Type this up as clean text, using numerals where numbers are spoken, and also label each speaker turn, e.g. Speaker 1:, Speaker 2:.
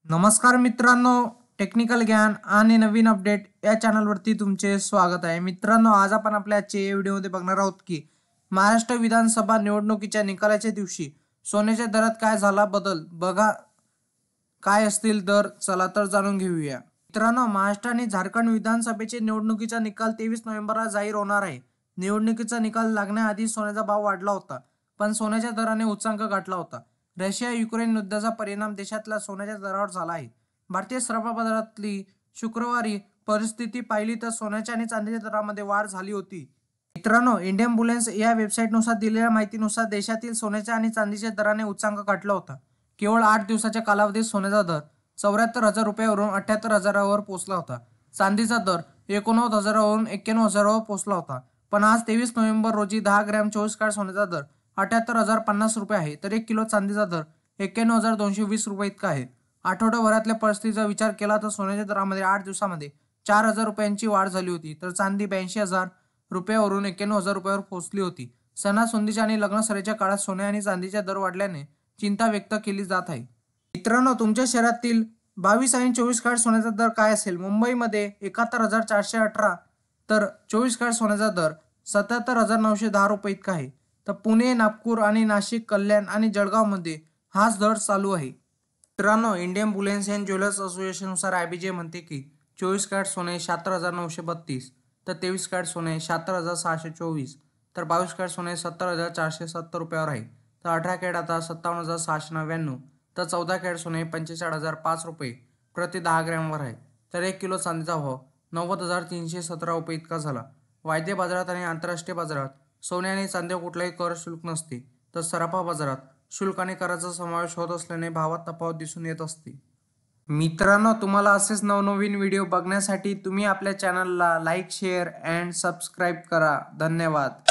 Speaker 1: नमस्कार मित्रांनो, टेक्निकल ज्ञान आणि नवीन अपडेट या चॅनलवरती तुमचे स्वागत आहे. मित्रांनो, आज आपण आपल्या आजच्या या व्हिडिओमध्ये बघणार आहोत की महाराष्ट्र विधानसभा निवडणुकीच्या निकालाच्या दिवशी सोन्याच्या दरात काय झाला बदल, बघा काय असतील दर, चला तर जाणून घेऊया. मित्रांनो, महाराष्ट्र आणि झारखंड विधानसभेचे निवडणुकीचा निकाल 23 नोव्हेंबरला जाहीर होणार आहे. निवडणुकीचा निकाल लागण्याआधी सोन्याचा भाव वाढला होता, पण सोन्याच्या दराने उच्चांक गाठला होता. रशिया युक्रेन युद्धाचा परिणाम देशातल्या सोन्याच्या दरावर झाला आहे. भारतीय श्रम बाजारातली शुक्रवारी परिस्थिती पाहिली तर सोन्याच्या आणि चांदीच्या दरामध्ये वाढ झाली होती. मित्रांनो, इंडियन बुलियन्स या वेबसाईटनुसार दिलेल्या माहितीनुसार देशातील सोन्याच्या आणि चांदीच्या दराने उच्चांक गाठला होता. केवळ 8 दिवसाच्या कालावधीत सोन्याचा दर 74,000 रुपयावरून 78,000वर पोहोचला होता. चांदीचा दर 89,000वरून 91,000वर पोहोचला होता. पण आज 23 नोव्हेंबर रोजी 10 ग्रॅम 24 कॅरेट सोन्याचा दर 78,050 रुपये आहे, तर 1 किलो चांदीचा दर 91,220 रुपये इतका आहे. आठवड्याभरातल्या परिस्थितीचा विचार केला तर सोन्याच्या दरामध्ये 8 दिवसामध्ये 4,000 रुपयांची वाढ झाली होती, तर चांदी 82,000 रुपयावरून 91,000 रुपयावर पोहोचली होती. सणासुदीच्या आणि लग्नसराईच्या काळात सोने आणि चांदीचे दर वाढल्याने चिंता व्यक्त केली जात आहे. मित्रांनो, तुमच्या शहरातील 22 आणि 24 कॅरेट सोन्याचा दर काय असेल? मुंबईमध्ये 71,418, तर 24 कॅरेट सोन्याचा दर 77,910 रुपये इतका आहे. तर पुणे, नागपूर आणि नाशिक, कल्याण आणि जळगावमध्ये हाच दर चालू आहे. मित्रांनो, इंडियन बुलियन्स अँड ज्वेलर्स असोसिएशननुसार IBJ म्हणते की 24 कॅरेट सोने 76,932, तर 23 कॅरेट सोने 76,624, तर 22 कॅरेट सोने 70,470 रुपयावर आहे. तर 18 कॅरेट आता 57,699, तर 14 कॅरेट सोने 45,005 रुपये प्रति 10 ग्रॅमवर आहे. तर 1 किलो चांदीचा भाव 90,317 रुपये इतका झाला. वायदे बाजारात आणि आंतरराष्ट्रीय बाजारात सोने आणि चांदीवर कुठलाही कर शुल्क नसते, तर सराफा बाजारात शुल्क आणि कराचा समावेश होत असल्याने भावात तफावत दिसून येत असते. मित्रांनो, तुम्हाला असेच नवनवीन व्हिडिओ बघण्यासाठी तुम्ही आपल्या चॅनलला लाईक, शेअर अँड सबस्क्राईब करा. धन्यवाद.